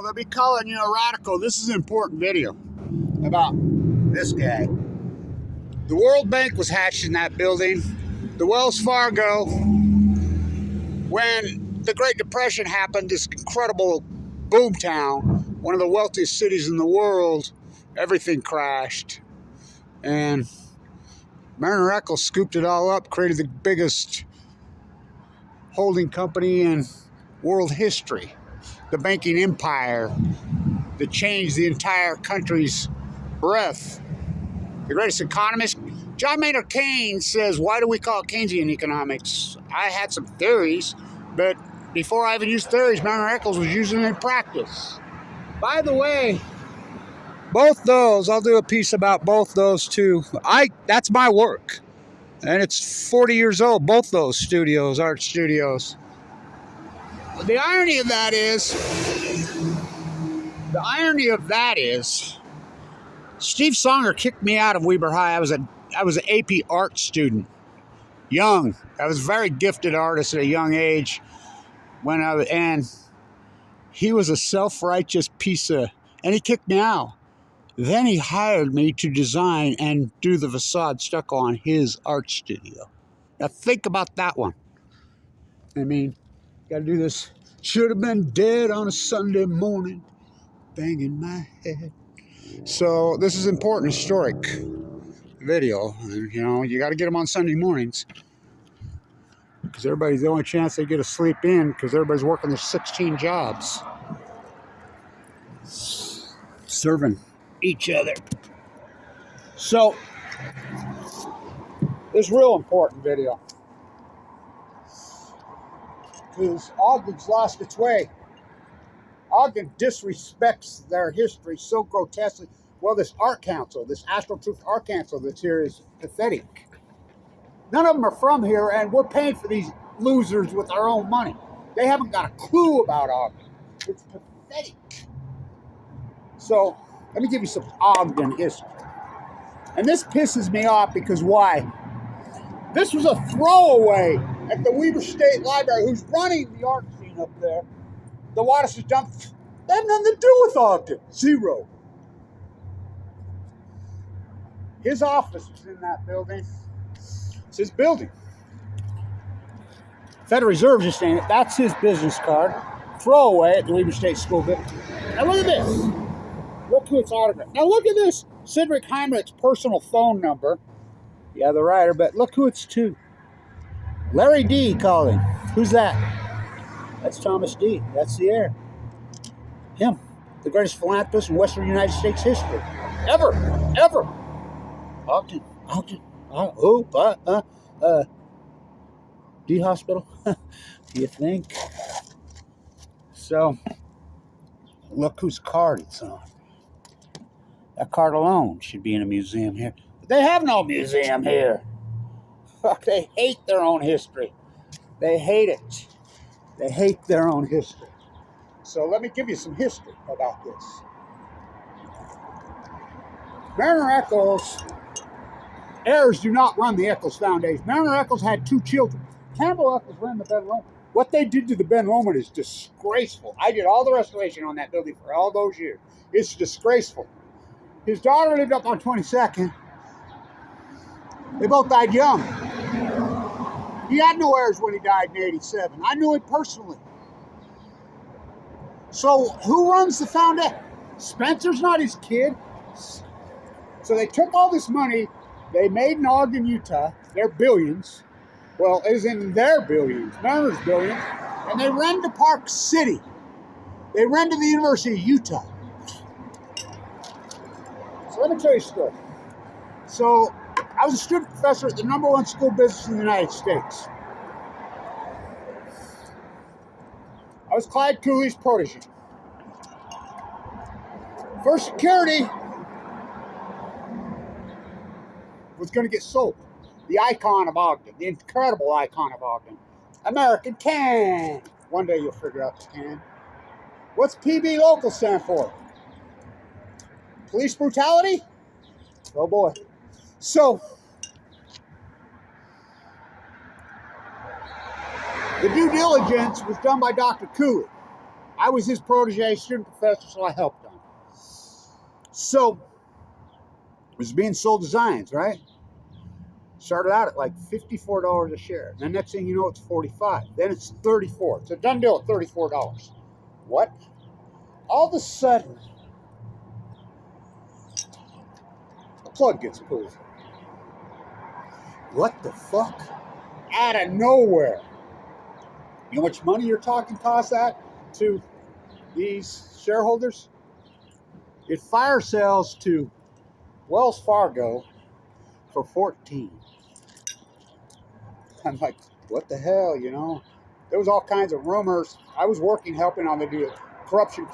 they'll be calling you a radical. This is an important video about this guy. The World Bank was hatched in that building. The Wells Fargo, when the Great Depression happened, this incredible boomtown, one of the wealthiest cities in the world, everything crashed. And Marriner Eccles scooped it all up, created the biggest holding company in world history, the banking empire that changed the entire country's breath. The greatest economist, John Maynard Keynes, says, why do we call it Keynesian economics? I had some theories, but before I even used theories, Marriner Eccles was using it in practice. By the way, both those, I'll do a piece about both those too. That's my work. And it's 40 years old, both those studios, art studios. The irony of that is, Steve Songer kicked me out of Weber High. I was an AP art student, young. I was a very gifted artist at a young age. And he was a self-righteous piece of, and he kicked me out. Then he hired me to design and do the facade stucco on his art studio. Now think about that one. I mean, got to do this. Should have been dead on a Sunday morning, banging my head. So this is important, historic video. And, you know, you got to get them on Sunday mornings because everybody's the only chance they get to sleep in because everybody's working their 16 jobs, serving each other. So this real important video because Ogden's lost its way. Ogden disrespects their history so grotesquely. Well, this art council, this Astral Truth art council that's here is pathetic. None of them are from here, and we're paying for these losers with our own money. They haven't got a clue about Ogden. It's pathetic. So let me give you some Ogden history. And this pisses me off because why? This was a throwaway at the Weber State Library, who's running the art scene up there. The Wattis is dumped. They have nothing to do with Ogden. Zero. His office is in that building. It's his building. Federal Reserve just saying it. That's his business card. Throwaway at the Weber State School building. Now look at this. Look who it's autographed. Now look at this. Cedric Heimrich's personal phone number. Yeah, the writer, but look who it's to. Larry D. calling. Who's that? That's Thomas D. That's the heir. Him. The greatest philanthropist in Western United States history. Ever. Ever. Ogden. D hospital? Do you think? So, look whose card it's on. That card alone should be in a museum here. But they have no museum here. Fuck, they hate their own history. They hate it. They hate their own history. So let me give you some history about this. Marriner Eccles, heirs do not run the Eccles Foundation. Marriner Eccles had 2 children. Campbell Eccles ran the Ben Lomond. What they did to the Ben Lomond is disgraceful. I did all the restoration on that building for all those years. It's disgraceful. His daughter lived up on 22nd. They both died young. He had no heirs when he died in 87. I knew it personally. So who runs the foundation? Spencer's not his kid. So they took all this money. They made in Ogden, Utah, their billions. Well, it was in their billions, Mariner's billions. And they ran to Park City. They ran to the University of Utah. So let me tell you a story. So I was a student professor at the #1 school business in the United States. I was Clyde Cooley's protege. First Security was going to get sold. The icon of Ogden, the incredible icon of Ogden. American can. One day you'll figure out the can. What's PB local stand for? Police brutality? Oh boy. So, the due diligence was done by Dr. Cooley. I was his protege, student professor, so I helped him. So, it was being sold designs, right? Started out at like $54 a share. Then next thing you know, it's $45. Then it's $34. It's a done deal at $34. What? All of a sudden, the plug gets pulled. What the fuck? Out of nowhere. You know how much money you're talking cost that to these shareholders? It fire sales to Wells Fargo for 14. I'm like, what the hell, you know? There was all kinds of rumors. I was working, helping on the deal. Corruption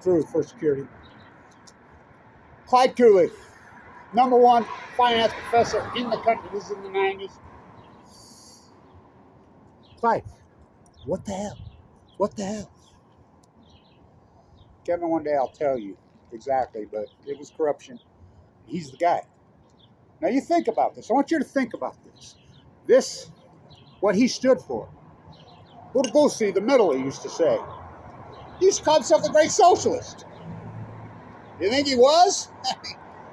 through First Security. Clyde Cooley, #1 finance professor in the country. This is in the 90s. Clyde, what the hell? What the hell? Kevin, one day I'll tell you exactly, but it was corruption. He's the guy. Now you think about this. I want you to think about this. This, what he stood for. Urgusi, the middle, he used to say. He used to call himself the great socialist. You think he was?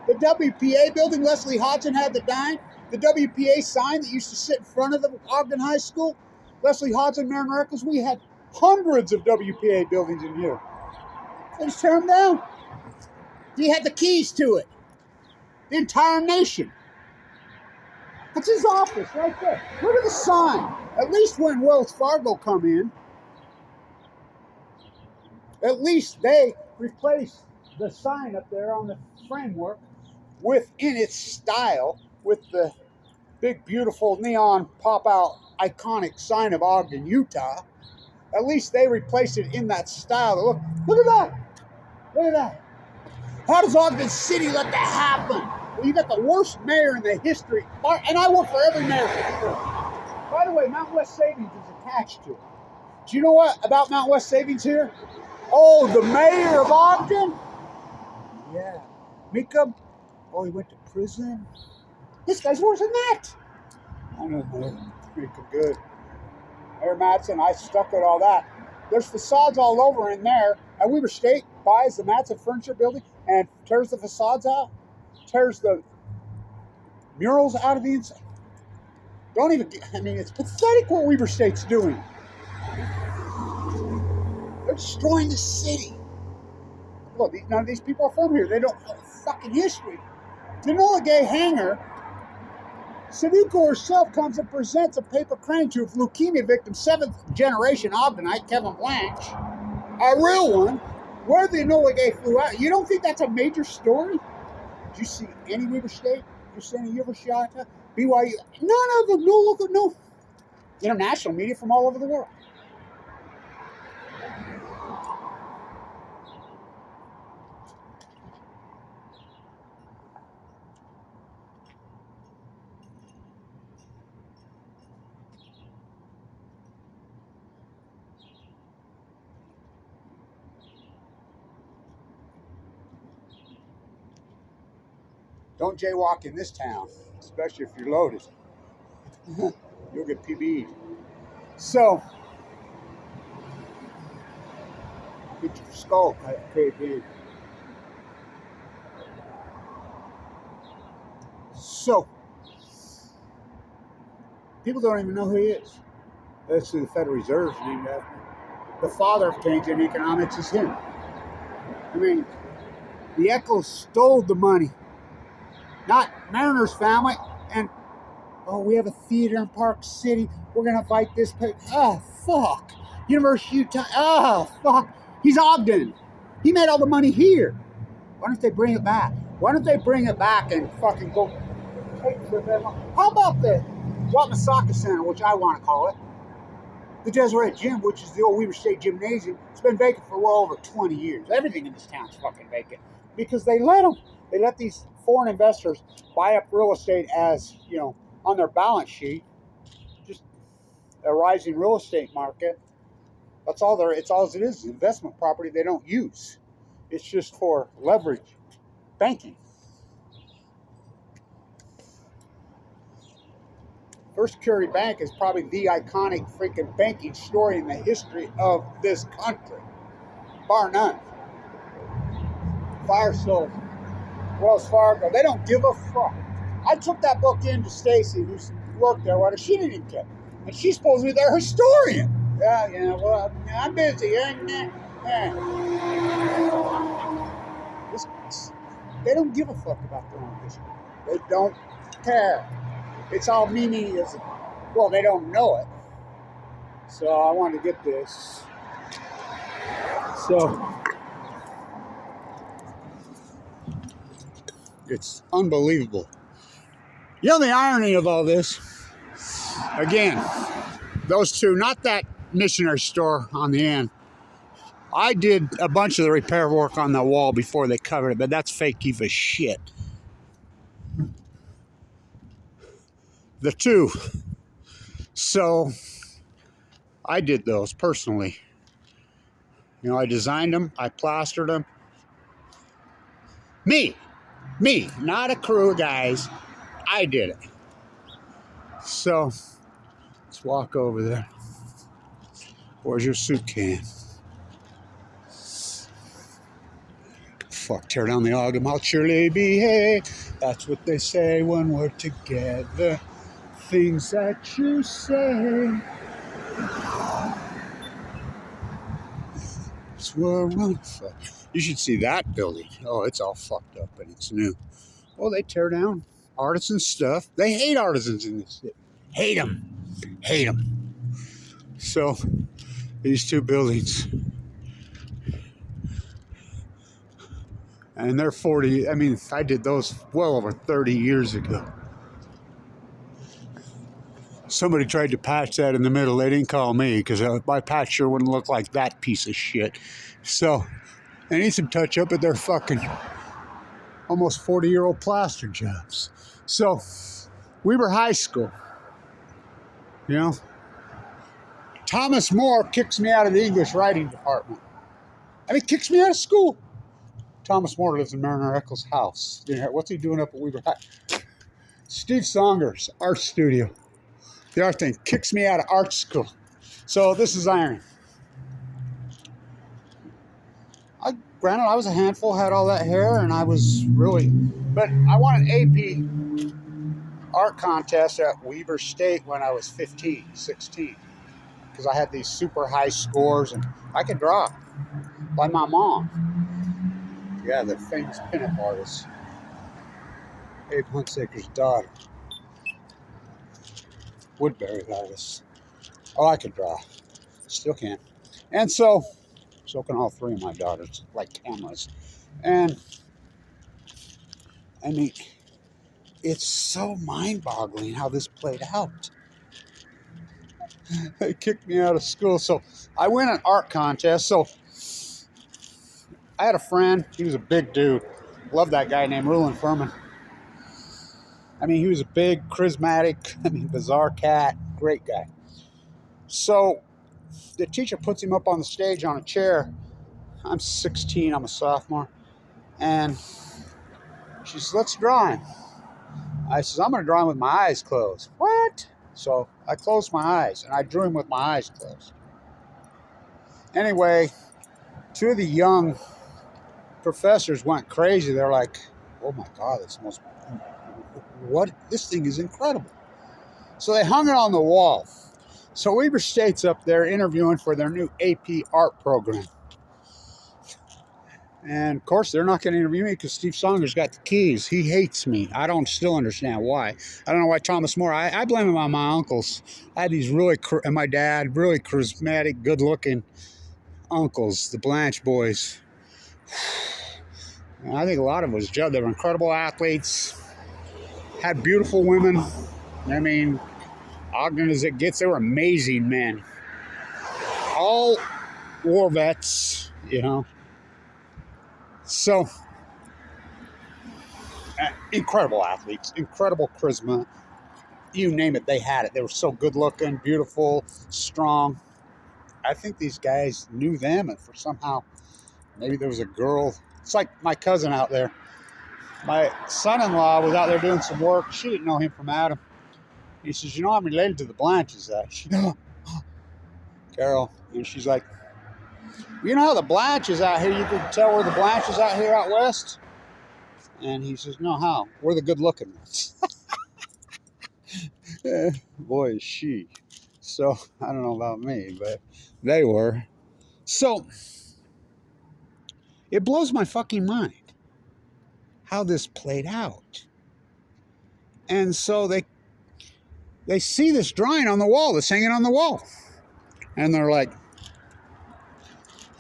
The WPA building, Leslie Hodgson had the dime. The WPA sign that used to sit in front of the Ogden High School. Leslie Hodgson, Marriner, Eccles, we had hundreds of WPA buildings in here. They just tear them down. He had the keys to it. The entire nation. That's his office right there. Look at the sign. At least when Wells Fargo come in, at least they replace the sign up there on the framework within its style with the big, beautiful neon pop-out iconic sign of Ogden, Utah. At least they replaced it in that style. Look at that. Look at that. How does Ogden City let that happen? Well, you got the worst mayor in the history, and I work for every mayor. By the way, Mountain West Savings is attached to it. Do you know what about Mountain West Savings here? Oh, the mayor of Ogden? Yeah. Mika? Oh, he went to prison? This guy's worse than that. I know, man. Mika, good. Mayor Madsen, I stuck with all that. There's facades all over in there, and Weber State buys the Madsen Furniture Building and tears the facades out, tears the murals out of the inside. Don't even, I mean, it's pathetic what Weber State's doing. They're destroying the city. Look, none of these people are from here. They don't have a fucking history. The Enola Gay hangar, Sudoku herself comes and presents a paper crane to leukemia victim, 7th generation Ogdenite, Kevin Blanche, a real one, where the Enola Gay flew out. You don't think that's a major story? Did you see any Weber State? Did you see any University? BYU? None of them. No local, no international media from all over the world. Don't jaywalk in this town, especially if you're loaded. You'll get PB'd. So, get your skull caved in. So, people don't even know who he is. That's who the Federal Reserve is named after. The father of Keynesian economics is him. I mean, the Eccles stole the money. Not Mariner's family. And, oh, we have a theater in Park City. We're going to fight this. Oh, fuck. University of Utah. Oh, fuck. He's Ogden. He made all the money here. Why don't they bring it back? Why don't they bring it back and fucking go take it to them? How about the Wamasaka Center, which I want to call it? The Deseret Gym, which is the old Weber State Gymnasium. It's been vacant for well over 20 years. Everything in this town's fucking vacant. Because they let them. They let these foreign investors buy up real estate as, you know, on their balance sheet. Just a rising real estate market. That's all there. It's all it is. Investment property they don't use. It's just for leverage banking. First Security Bank is probably the iconic freaking banking story in the history of this country. Bar none. Firestone, Wells Fargo, they don't give a fuck. I took that book in to Stacy, who worked there, and she didn't even care. And she's supposed to be their historian. Yeah, well, I'm busy. They don't give a fuck about their own history. They don't care. It's all meaningless. Well, they don't know it. So I wanted to get this. So it's unbelievable. You know the irony of all this? Again, those two, not that missionary store on the end. I did a bunch of the repair work on the wall before they covered it, but that's fake as shit. The two. So I did those personally. You know, I designed them, I plastered them. Me, not a crew of guys. I did it. So let's walk over there. Where's your soup can? Fuck, tear down the ogden, I'll surely behave. That's what they say when we're together. Things that you say. We're one. You should see that building. Oh, it's all fucked up and it's new. Well, they tear down artisan stuff. They hate artisans in this city. Hate them. Hate them. So, these two buildings. And they're 40. I mean, I did those well over 30 years ago. Somebody tried to patch that in the middle. They didn't call me because my patch sure wouldn't look like that piece of shit. So, they need some touch up, but they're fucking almost 40-year-old plaster jobs. So, we were high school. You know? Thomas More kicks me out of the English writing department. I mean, kicks me out of school. Thomas More lives in Marriner, Eccles' house. What's he doing up at Weaver High? Steve Saunders, art studio. The art thing kicks me out of art school. So this is iron. Granted, I was a handful, had all that hair, and I was really... But I won an AP art contest at Weber State when I was 15, 16. Because I had these super high scores, and I could draw by my mom. Yeah, the famous pinup artist. Abe Huntsaker's daughter. Woodbury artist. Oh, I could draw. Still can. And so can all three of my daughters, like cameras. And, I mean, it's so mind-boggling how this played out. They kicked me out of school. So I win an art contest. So I had a friend. He was a big dude. Loved that guy named Rulon Furman. I mean, he was a big, charismatic, bizarre cat. Great guy. So the teacher puts him up on the stage on a chair. I'm 16. I'm a sophomore. And she says, let's draw him. I says, I'm going to draw him with my eyes closed. What? So I closed my eyes, and I drew him with my eyes closed. Anyway, two of the young professors went crazy. They're like, oh my God, that's the most... What? This thing is incredible. So they hung it on the wall. So Weber State's up there interviewing for their new AP art program. And of course, they're not going to interview me because Steve Saunders got the keys. He hates me. I don't still understand why. I don't know why Thomas More. I blame him on my uncles. I had these and my dad, really charismatic, good-looking uncles, the Blanche boys. And I think a lot of it was Judd. They were incredible athletes. Had beautiful women. I mean, Ogden as it gets, they were amazing men. All war vets, you know. So, incredible athletes, incredible charisma. You name it, they had it. They were so good looking, beautiful, strong. I think these guys knew them, and for somehow, maybe there was a girl. It's like my cousin out there. My son-in-law was out there doing some work. She didn't know him from Adam. He says, you know, I'm related to the Blanches. She, Carol. And she's like, you know how the Blanches out here, you can tell we're the Blanches out here out west? And he says, no, how? We're the good looking ones. Boy, is she. So, I don't know about me, but they were. So, it blows my fucking mind how this played out. And so they see this drawing on the wall, that's hanging on the wall. And they're like,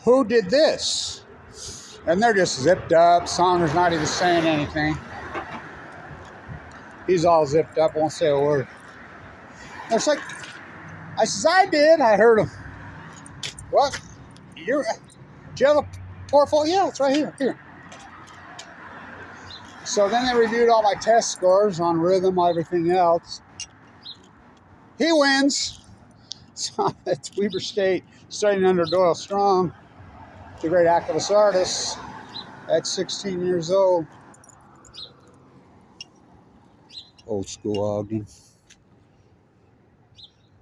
who did this? And they're just zipped up. Saunders not even saying anything. He's all zipped up, won't say a word. It's like, I says, I did. I heard him. What? Do you have a portfolio? Yeah, it's right here. Here. So then they reviewed all my test scores on rhythm, everything else. He wins. So at Weber State, studying under Doyle Strong, the great activist artist, at 16 years old. Old school Ogden.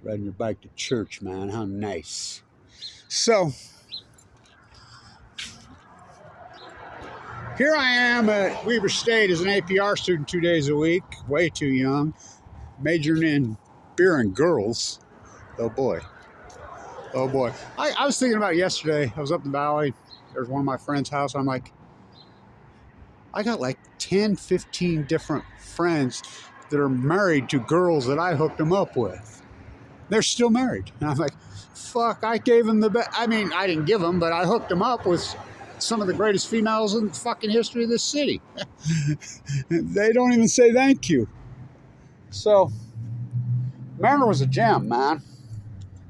Riding your bike to church, man. How nice. So, here I am at Weber State as an APR student 2 days a week. Way too young. Majoring in beer and girls. Oh boy. Oh boy. I was thinking about yesterday. I was up the valley. There's one of my friend's house. I'm like, I got like 10, 15 different friends that are married to girls that I hooked them up with. They're still married. And I'm like, fuck, I gave them the best. I mean, I didn't give them, but I hooked them up with some of the greatest females in the fucking history of this city. They don't even say thank you. So, Marriner was a gem, man.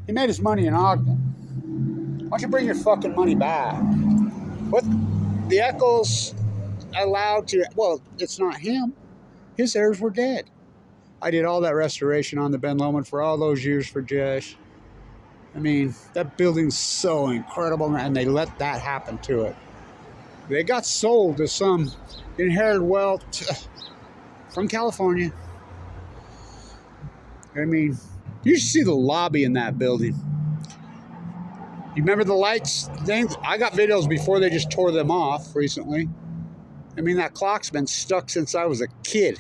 He made his money in Ogden. Why don't you bring your fucking money back? What? The Eccles allowed to, well, it's not him. His heirs were dead. I did all that restoration on the Ben Lomond for all those years for Josh. I mean, that building's so incredible, and they let that happen to it. They got sold to some inherited wealth from California. I mean, you should see the lobby in that building. You remember the lights thing? I got videos before they just tore them off recently. I mean, that clock's been stuck since I was a kid.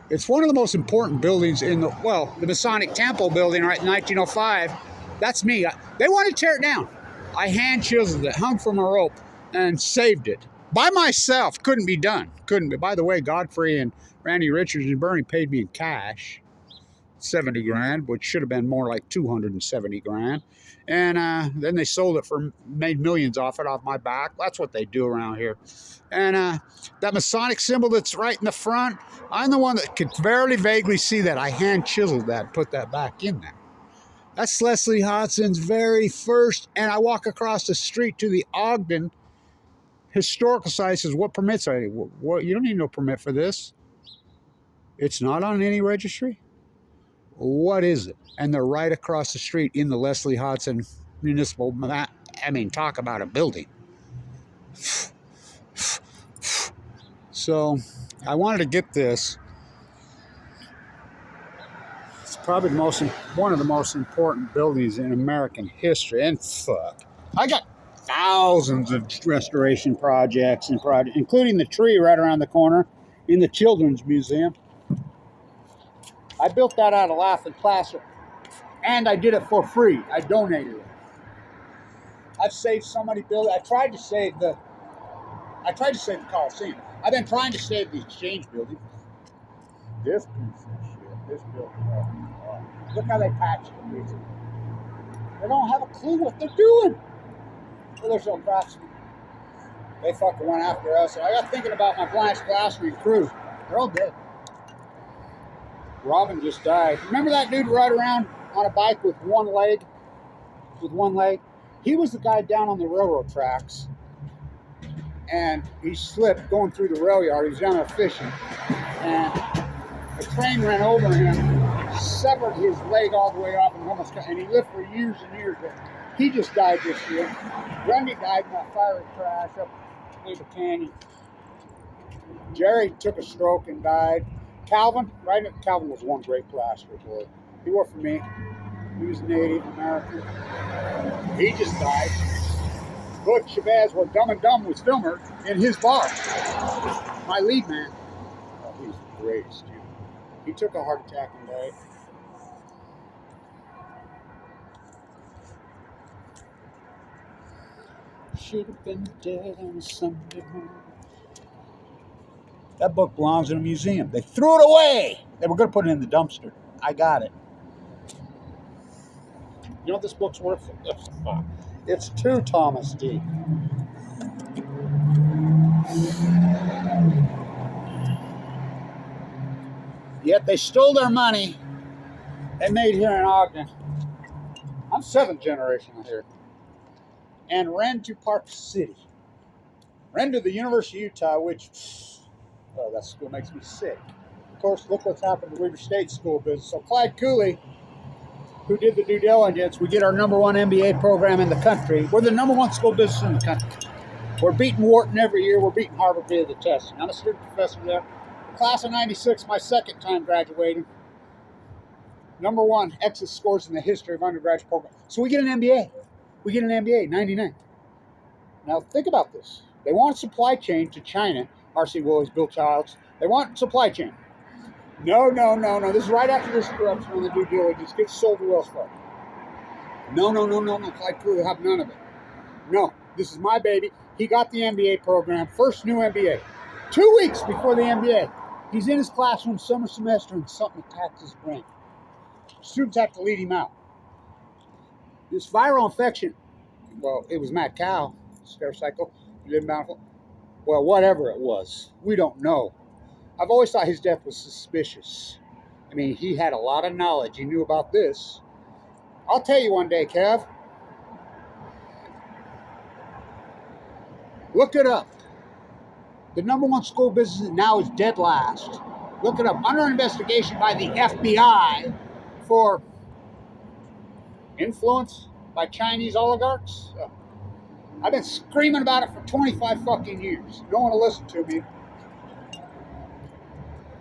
It's one of the most important buildings in the, well, the Masonic Temple building, right, in 1905. That's me. They wanted to tear it down. I hand chiseled it, hung from a rope, and saved it. By myself. Couldn't be done. Couldn't be. By the way, Godfrey and Randy Richards and Bernie paid me in cash. 70 grand, which should have been more like 270 grand. And then they sold it for, made millions off it, off my back. That's what they do around here. And that Masonic symbol that's right in the front, I'm the one that could barely vaguely see that. I hand chiseled that and put that back in there. That's Leslie Hodson's very first, and I walk across the street to the Ogden Historical Society. Says, what permits are you? What, you don't need no permit for this. It's not on any registry. What is it? And they're right across the street in the Leslie Hodson Municipal. I mean, talk about a building. So, I wanted to get this. It's probably one of the most important buildings in American history. And fuck, I got thousands of restoration projects including the tree right around the corner in the Children's Museum. I built that out of laughing plaster, and I did it for free. I donated it. I've saved so many buildings. I tried to save the Coliseum. I've been trying to save the Exchange building. This piece of shit, this building. Look how they patched it. They don't have a clue what they're doing. Well, they're so craftsmen. They fucking went after us. I got thinking about my Blanche Glassman crew. They're all dead. Robin just died. Remember that dude ride around on a bike with one leg? He was the guy down on the railroad tracks. And he slipped going through the rail yard. He was down there fishing. And a train ran over him, severed his leg all the way off, and he lived for years and years. But he just died this year. Grundy died in that fiery crash up Weber Canyon. Jerry took a stroke and died. Calvin, right? Calvin was one great plasterer, boy. He worked for me. He was Native American. He just died. Butch Chavez, where Dumb and Dumb was filmer in his bar. My lead man. Oh, he was the greatest, dude. He took a heart attack and died. Should have been dead on a Sunday morning. That book belongs in a museum. They threw it away. They were going to put it in the dumpster. I got it. You know what this book's worth? It's 2 Thomas D. Yet they stole their money they made here in Ogden. I'm 7th generation here. And ran to Park City. Ran to the University of Utah, which, oh, that school makes me sick. Of course, look what's happened to Weber State school business. So Clyde Cooley, who did the due diligence, we get our #1 MBA program in the country. We're the #1 school business in the country. We're beating Wharton every year. We're beating Harvard via the testing. I'm a student professor there. Class of 96, my 2nd time graduating. #1 exit scores in the history of undergraduate program. So we get an MBA. We get an MBA, 99. Now think about this. They want supply chain to China. R.C. Willys, Bill Childs. They want supply chain. No. This is right after this corruption on the due diligence gets sold to Wells Fargo. No. Clyde Cooley will have none of it. No, this is my baby. He got the MBA program, first new MBA. 2 weeks before the MBA, he's in his classroom summer semester and something attacked his brain. Students have to lead him out. This viral infection, well, it was mad cow, stericycle, bountiful. Well, whatever it was, we don't know. I've always thought his death was suspicious. I mean, he had a lot of knowledge. He knew about this. I'll tell you one day, Kev. Look it up. The #1 school business now is dead last. Look it up. Under investigation by the FBI for influence by Chinese oligarchs. I've been screaming about it for 25 fucking years. You don't want to listen to me.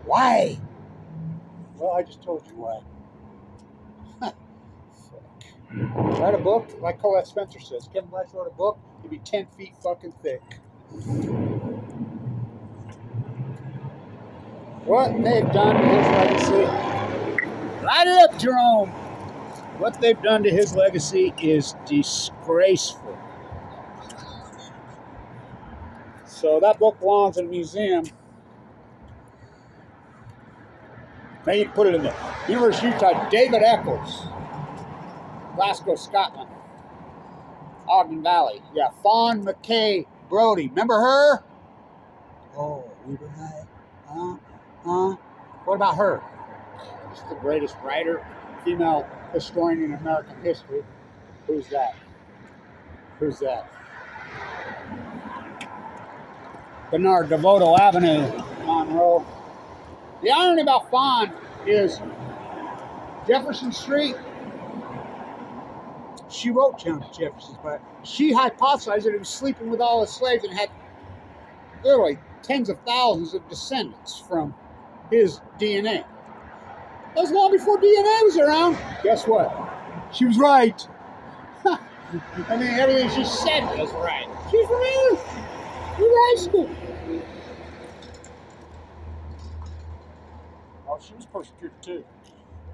Why? Well, I just told you why. Fuck. Write a book, like Colette Spencer says. Kevin Blatch wrote a book, it'd be 10 feet fucking thick. What they've done to his legacy. Light it up, Jerome. What they've done to his legacy is disgraceful. So that book belongs in a museum. Maybe put it in the University of Utah. David Eccles, Glasgow, Scotland. Ogden Valley. Yeah, Fawn McKay Brody. Remember her? Oh, we were not. What about her? She's the greatest writer, female historian in American history. Who's that? Who's that? Bernard DeVoto Avenue, Monroe. The irony about Fawn is Jefferson Street. She wrote Thomas Jefferson's, but she hypothesized that he was sleeping with all his slaves and had literally tens of thousands of descendants from his DNA. That was long before DNA was around. Guess what? She was right. I mean, everything she said was right. She's right. You're high school. Oh, she was persecuted too.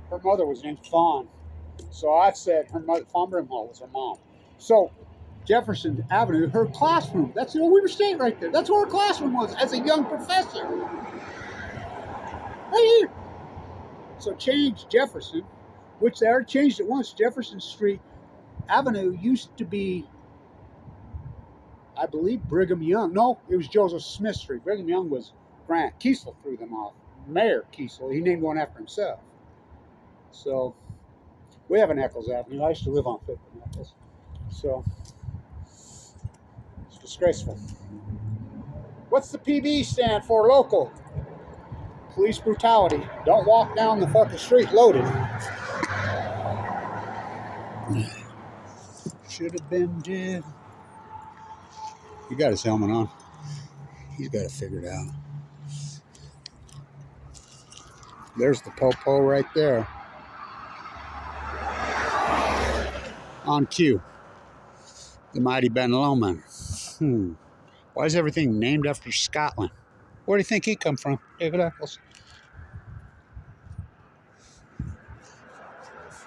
Her mother was named Fawn. So I've said her mother, Fawn Brimhall, was her mom. So Jefferson Avenue, her classroom, that's Weber State right there. That's where her classroom was as a young professor. Right here. So change Jefferson, which they already changed it once. Jefferson Street Avenue used to be, I believe, Brigham Young. No, it was Joseph Smith Street. Brigham Young was Grant. Kiesel threw them off. Mayor Kiesel. He named one after himself. So we have an Eccles Avenue. I used to live on 5th and Eccles. So it's disgraceful. What's the PB stand for? Local. Police brutality. Don't walk down the fucking street loaded. Should have been dead. He got his helmet on. He's got it figured out. There's the po-po right there. On cue. The mighty Ben Lomond. Why is everything named after Scotland? Where do you think he come from, David Eccles?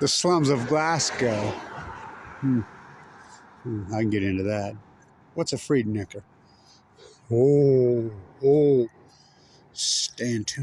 The slums of Glasgow. I can get into that. What's a freednicker? Oh, stay tuned.